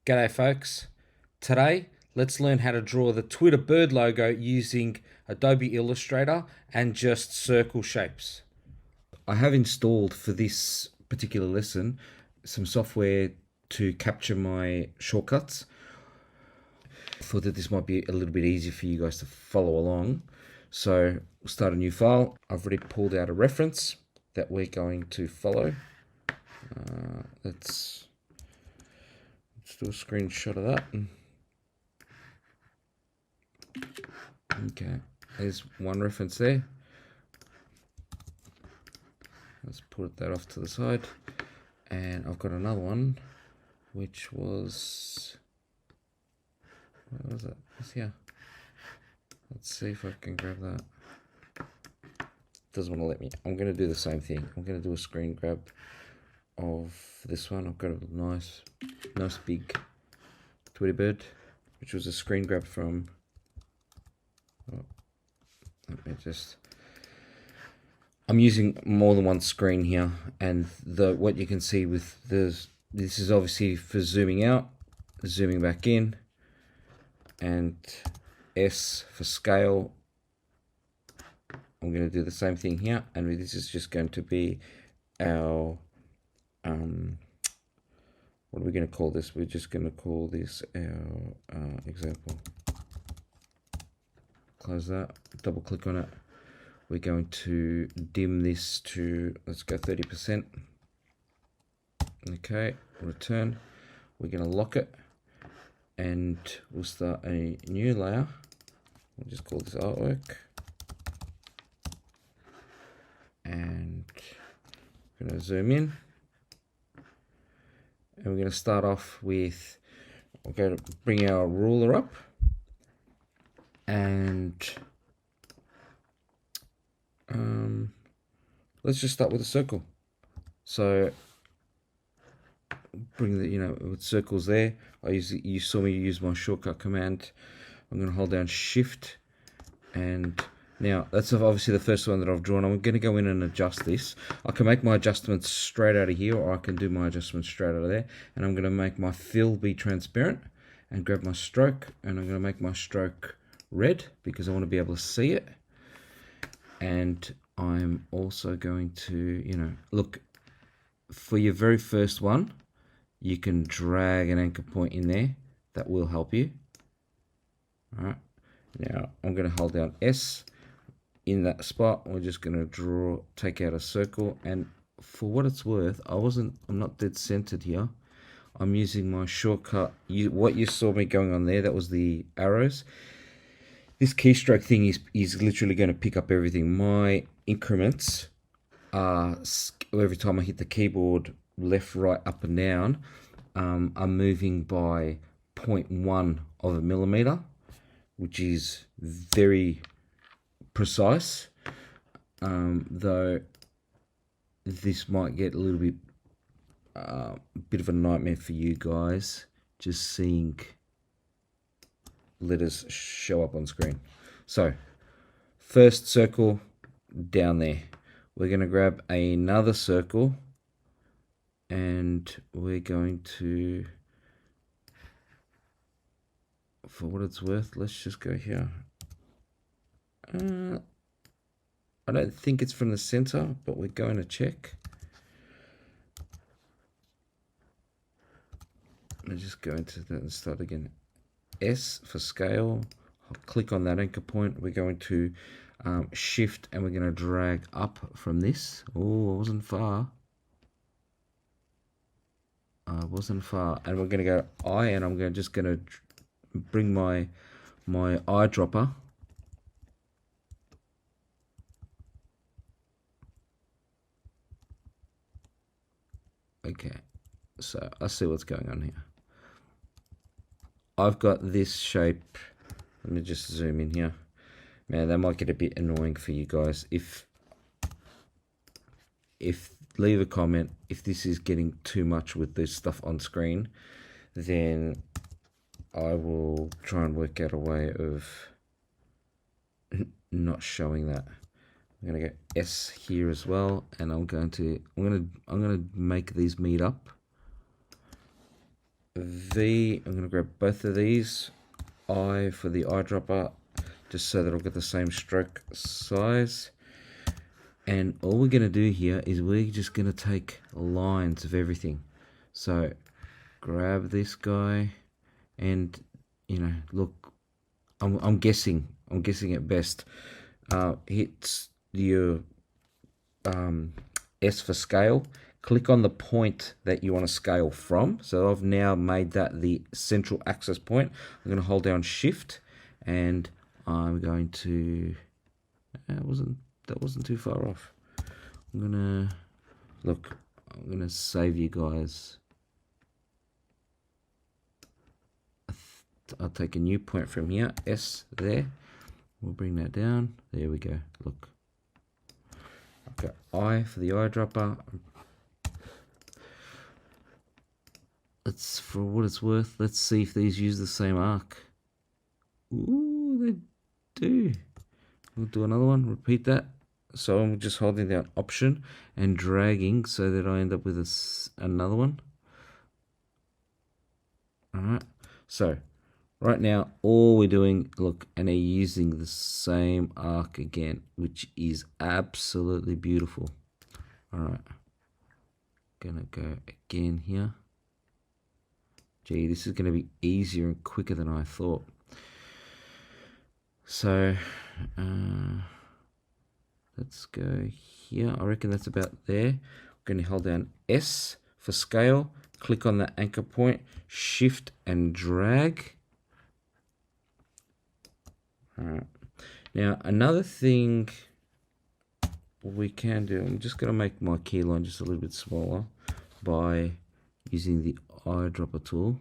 G'day folks. Today, let's learn how to draw the Twitter bird logo using Adobe Illustrator and just circle shapes. I have installed for this particular lesson some software to capture my shortcuts. I thought that this might be a little bit easier for you guys to follow along. So we'll start a new file. I've already pulled out a reference that we're going to follow. Let's do a screenshot of that. Okay, there's one reference there. Let's put that off to the side. And I've got another one, which was, where was it? It's here. Let's see if I can grab that. Doesn't want to let me. I'm going to do the same thing. I'm going to do a screen grab of this one. I've got a nice big Tweety bird, which was a screen grab from. Let me just. I'm using more than one screen here, and what you can see with this is obviously for zooming out, zooming back in, and S for scale. I'm going to do the same thing here, and this is just going to be our what are we going to call this? We're just going to call this our example. Close that, double click on it. We're going to dim this to, let's go 30%. Okay, return. We're going to lock it, and we'll start a new layer. We'll just call this artwork. And we're going to zoom in. And we're going to start off with, we're going to bring our ruler up. And let's just start with a circle. So bring the, with circles there. You saw me use my shortcut command. I'm going to hold down Shift, and now that's obviously the first one that I've drawn. I'm going to go in and adjust this. I can make my adjustments straight out of here, or I can do my adjustments straight out of there. And I'm going to make my fill be transparent, and grab my stroke, and I'm going to make my stroke red because I want to be able to see it. And I'm also going to, look, for your very first one, you can drag an anchor point in there. That will help you. All right. Now I'm going to hold down S in that spot. We're just going to take out a circle. And for what it's worth, I'm not dead centered here. I'm using my shortcut. What you saw me going on there, that was the arrows. This keystroke thing is literally going to pick up everything. My increments are, every time I hit the keyboard, left, right, up and down, I'm moving by 0.1 of a millimeter, which is very precise. Though this might get a little bit of a nightmare for you guys, just seeing letters show up on screen. So first circle down there, we're going to grab another circle, and we're going to, for what it's worth, let's just go here. I don't think it's from the center, but we're going to check. I'll just go into that and start again. S for scale. I'll click on that anchor point. We're going to shift, and we're going to drag up from this. Oh, I wasn't far. And we're going to go I, and I'm just going to bring my eyedropper. Okay, so I see what's going on here. I've got this shape. Let me just zoom in here. Man, that might get a bit annoying for you guys. If leave a comment if this is getting too much with this stuff on screen, then I will try and work out a way of not showing that. I'm gonna get S here as well, and I'm gonna make these meet up. V, I'm going to grab both of these. I for the eyedropper, just so that I'll get the same stroke size. And all we're going to do here is we're just going to take lines of everything. So grab this guy and, you know, look, I'm guessing at best. Hit your S for scale. Click on the point that you want to scale from. So I've now made that the central axis point. I'm going to hold down Shift, and I'm going to. That wasn't too far off. I'm gonna look. I'm gonna save you guys. I'll take a new point from here. S there. We'll bring that down. There we go. Look. Okay. I for the eyedropper. Let's, for what it's worth, let's see if these use the same arc. Ooh, they do. We'll do another one, repeat that. So I'm just holding down Option and dragging so that I end up with another one. Alright, so right now all we're doing, look, and they're using the same arc again, which is absolutely beautiful. Alright, gonna go again here. Gee, this is going to be easier and quicker than I thought. So, let's go here. I reckon that's about there. I'm going to hold down S for scale. Click on the anchor point. Shift and drag. Alright. Now, another thing we can do, I'm just going to make my key line just a little bit smaller by using the eyedropper tool.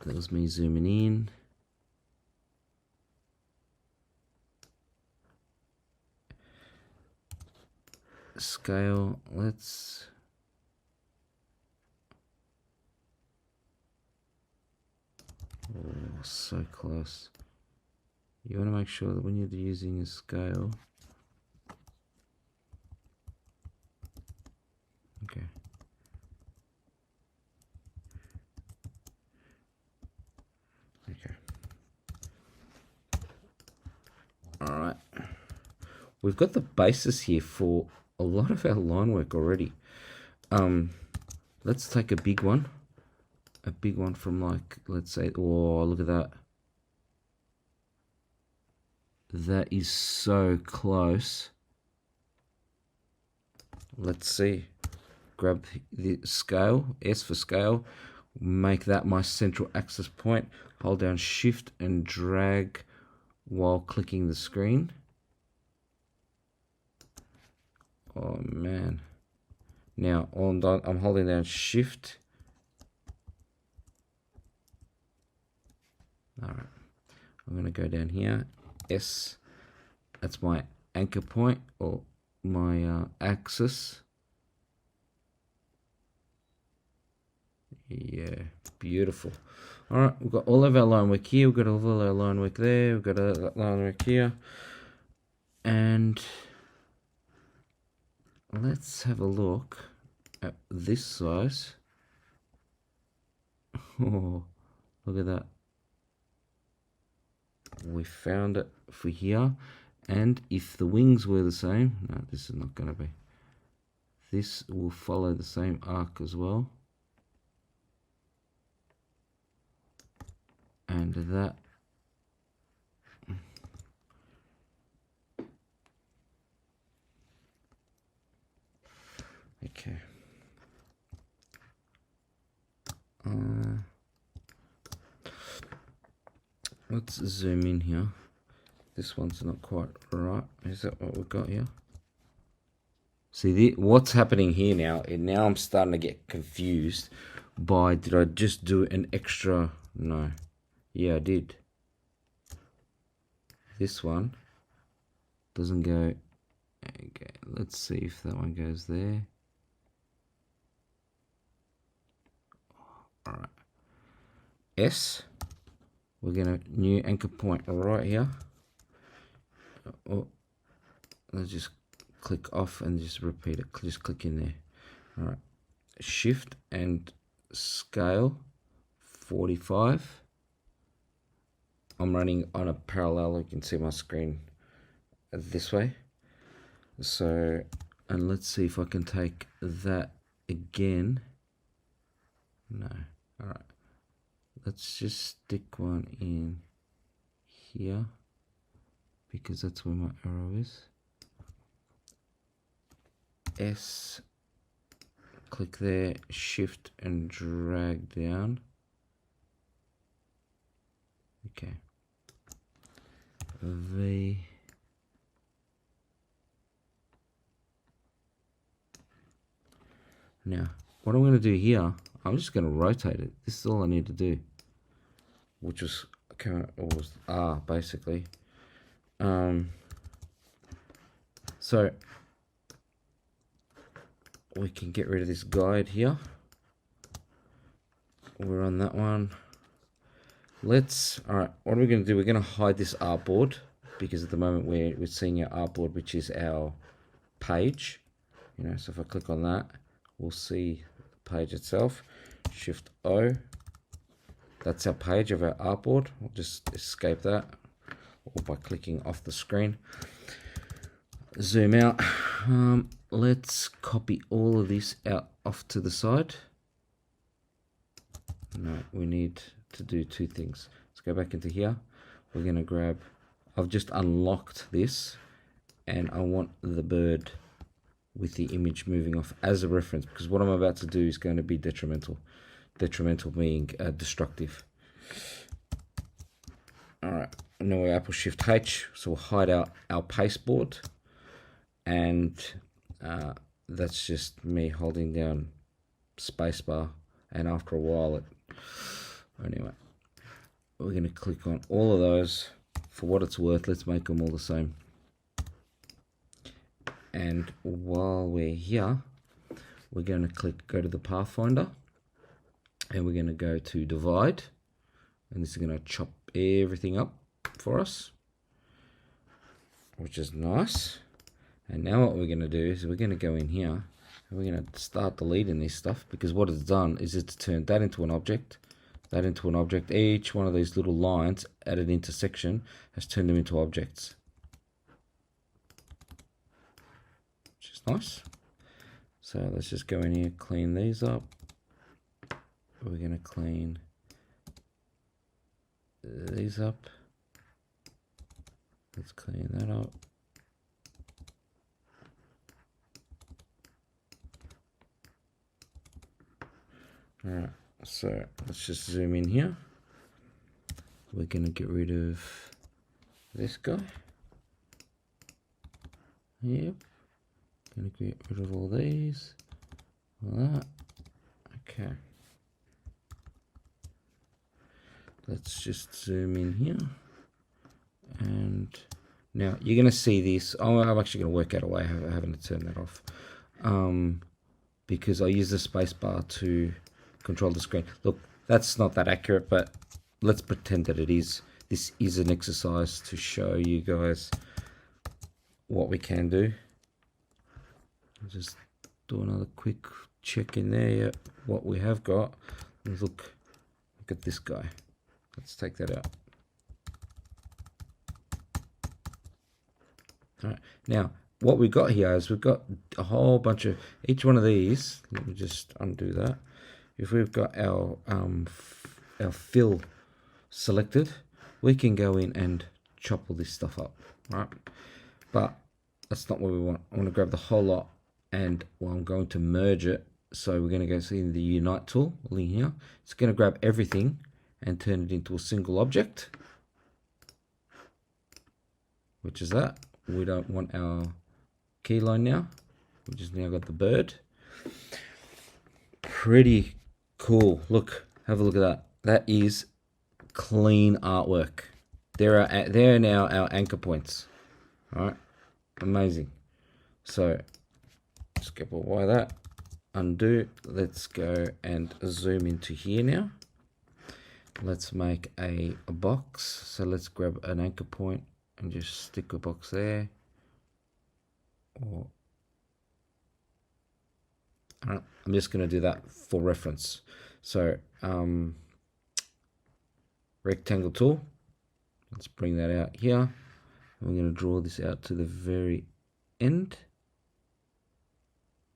That was me zooming in. Scale, let's so close. You want to make sure that when you're using a scale, okay. Okay. All right. We've got the basis here for a lot of our line work already. Let's take a big one. A big one from, like, let's say, oh, look at that. That is so close. Let's see. Grab the scale, S for scale, make that my central axis point, hold down Shift and drag while clicking the screen. Oh man. Now I'm holding down Shift. Alright. I'm going to go down here. S. That's my anchor point or my axis. Yeah, beautiful. Alright, we've got all of our line work here. We've got all of our line work there. We've got a line work here. And let's have a look at this size. Oh, look at that. We found it for here. And if the wings were the same, no, this is not going to be. This will follow the same arc as well. And that. Okay. Let's zoom in here. This one's not quite right. Is that what we've got here? See, what's happening here now? And now I'm starting to get confused by, did I just do an extra? No. Yeah, I did. This one doesn't go. Okay, let's see if that one goes there. All right. S. We're gonna new anchor point right here. Oh, let's just click off and just repeat it. Just click in there. All right. shift and scale 45. I'm running on a parallel. You can see my screen this way. So, and let's see if I can take that again. No. All right. Let's just stick one in here because that's where my arrow is. S, click there, shift and drag down. Okay. V. Now, what I'm going to do here, I'm just going to rotate it. This is all I need to do, which was R basically. So we can get rid of this guide here. We're on that one. All right, what are we going to do? We're going to hide this artboard because at the moment we're seeing our artboard, which is our page. You know, so if I click on that, we'll see the page itself. Shift O. That's our page of our artboard. We'll just escape that, or by clicking off the screen. Zoom out. Let's copy all of this out off to the side. No, we need to do two things. Let's go back into here. We're going to grab, I've just unlocked this, and I want the bird with the image moving off as a reference, because what I'm about to do is going to be detrimental. Detrimental being destructive. All right, now we Apple Shift H, so we'll hide out our pasteboard, and that's just me holding down spacebar, and after a while anyway, we're going to click on all of those. For what it's worth, let's make them all the same. And while we're here, we're going to go to the Pathfinder, and we're going to go to divide, and this is going to chop everything up for us, which is nice. And now what we're going to do is we're going to go in here, and we're going to start deleting this stuff, because what it's done is it's turned that into an object, that into an object. Each one of these little lines at an intersection has turned them into objects, which is nice. So let's just go in here, clean these up. We're going to clean these up. Let's clean that up. All right, so let's just zoom in here. We're going to get rid of this guy. Yep. Going to get rid of all these. All that. Okay. Let's just zoom in here. And now you're going to see this. Oh, I'm actually going to work out a way of having to turn that off. Because I use the space bar to control the screen. Look, that's not that accurate, but let's pretend that it is. This is an exercise to show you guys what we can do. I'll just do another quick check in there. Yeah, what we have got. Look at this guy. Let's take that out. All right. Now, what we've got here is we've got a whole bunch of each one of these. Let me just undo that. If we've got our fill selected, we can go in and chop all this stuff up, right? But that's not what we want. I want to grab the whole lot, and I'm going to merge it. So we're going to go see the Unite tool in here. It's going to grab everything and turn it into a single object, which is that. We don't want our keyline now. We just now got the bird. Pretty cool. Look, have a look at that. That is clean artwork. There are now our anchor points. All right, amazing. So skip away that, undo. Let's go and zoom into here now. Let's make a box. So let's grab an anchor point and just stick a box there. Or I'm just going to do that for reference. So rectangle tool, let's bring that out here. We're going to draw this out to the very end,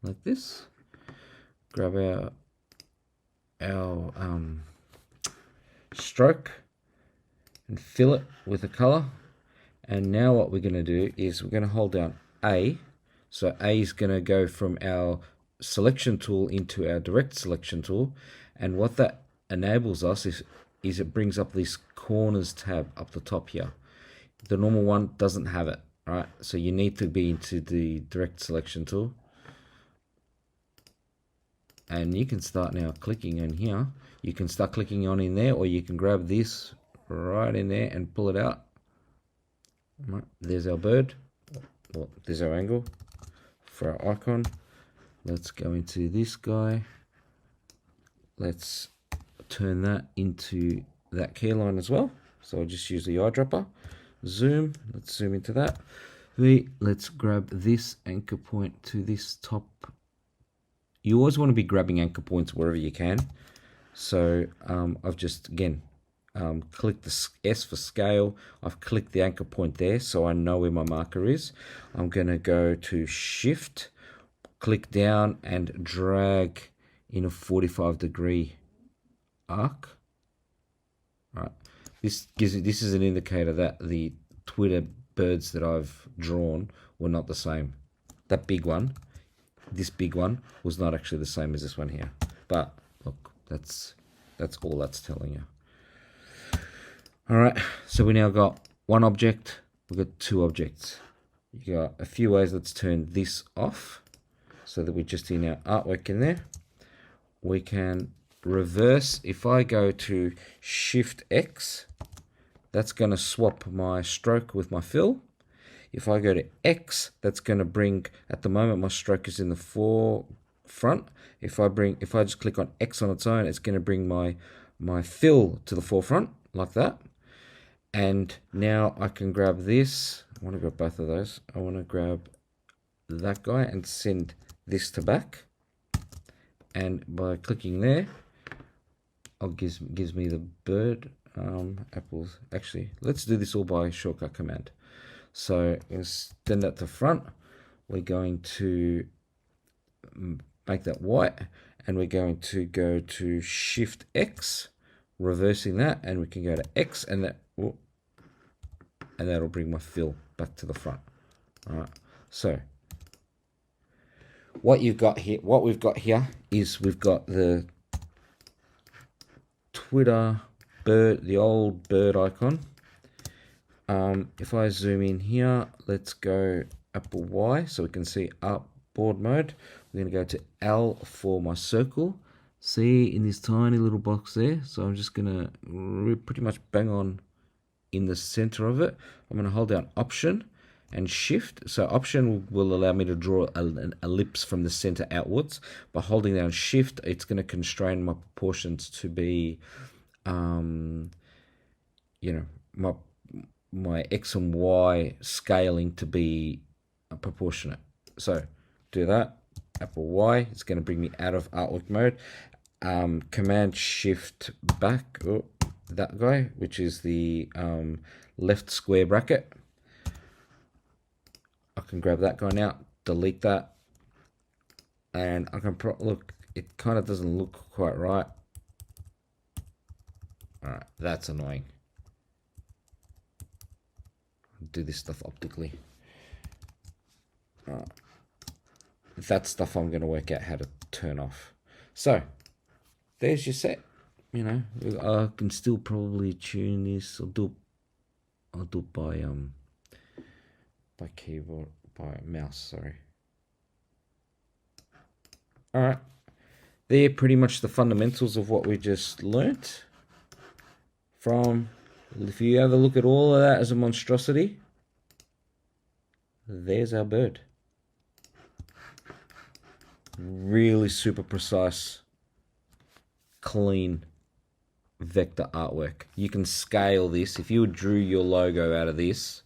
like this. Grab our stroke and fill it with a color. And now what we're going to do is we're going to hold down A. So A is going to go from our selection tool into our direct selection tool. And what that enables us is it brings up this corners tab up the top here. The normal one doesn't have it, right? So you need to be into the direct selection tool. And you can start now clicking in here. You can start clicking on in there, or you can grab this right in there and pull it out. Right, there's our bird. Well, there's our angle for our icon. Let's go into this guy. Let's turn that into that key line as well. So I'll just use the eyedropper. Zoom. Let's zoom into that. Let's grab this anchor point to this top. You always want to be grabbing anchor points wherever you can. So I've just, again, clicked the S for scale. I've clicked the anchor point there, so I know where my marker is. I'm going to go to Shift, click down, and drag in a 45-degree arc. All right. This is an indicator that the Twitter birds that I've drawn were not the same. That big one, this big one, was not actually the same as this one here. But look, that's all that's telling you. All right, so we now got one object. We've got two objects. You got a few ways. Let's turn this off so that we're just in our artwork in there. We can reverse. If I go to Shift X, that's going to swap my stroke with my fill. If I go to X, that's going to bring, at the moment my stroke is in the forefront. If I just click on X on its own, it's going to bring my fill to the forefront like that. And now I can grab this. I want to grab both of those. I want to grab that guy and send this to back. And by clicking there, it gives me the bird apples. Actually, let's do this all by shortcut command. So extend that to front. We're going to make that white, and we're going to go to Shift X, reversing that, and we can go to X, and that'll bring my fill back to the front. All right. So what we've got here is we've got the Twitter bird, the old bird icon. If I zoom in here, let's go Apple Y so we can see artboard mode. We're going to go to L for my circle. See in this tiny little box there. So I'm just going to pretty much bang on in the center of it. I'm going to hold down Option and Shift. So Option will allow me to draw an ellipse from the center outwards. By holding down Shift, it's going to constrain my proportions to be, my X and Y scaling to be proportionate. So do that. Apple Y, it's going to bring me out of artwork mode. Command Shift back, that guy, which is the left square bracket. I can grab that guy now, delete that, and I can look. It kind of doesn't look quite right. All right, that's annoying. Do this stuff optically. That stuff I'm going to work out how to turn off. So there's your set. I can still probably tune this. I'll do it by keyboard, by mouse. Sorry. All right, they're pretty much the fundamentals of what we just learnt. If you have a look at all of that as a monstrosity, there's our bird. Really super precise, clean vector artwork. You can scale this. If you drew your logo out of this,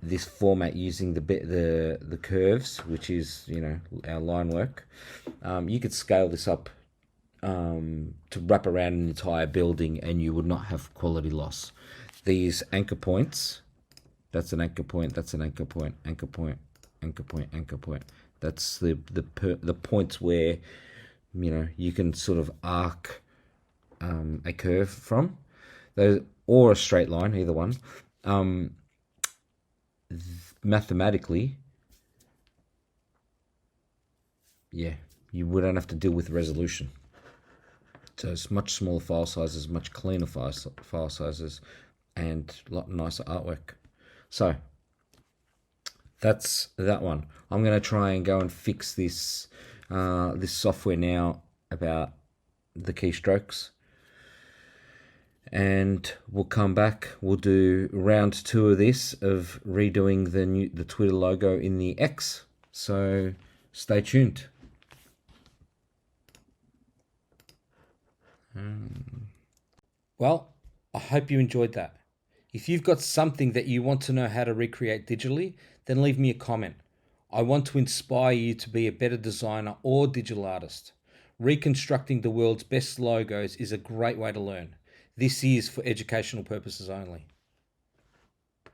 this format using the curves, which is, you know, our line work. You could scale this up to wrap around an entire building, and you would not have quality loss. These anchor points, that's an anchor point, that's an anchor point, anchor point, anchor point, anchor point. That's the points where, you know, you can sort of arc a curve from, those, or a straight line, either one. Mathematically, yeah, you wouldn't have to deal with resolution. So it's much smaller file sizes, much cleaner file sizes, and a lot nicer artwork. So that's that one. I'm going to try and go and fix this this software now about the keystrokes, and we'll come back. We'll do round 2 of this, of redoing the Twitter logo in the X. So stay tuned. Well, I hope you enjoyed that. If you've got something that you want to know how to recreate digitally, then leave me a comment. I want to inspire you to be a better designer or digital artist. Reconstructing the world's best logos is a great way to learn. This is for educational purposes only.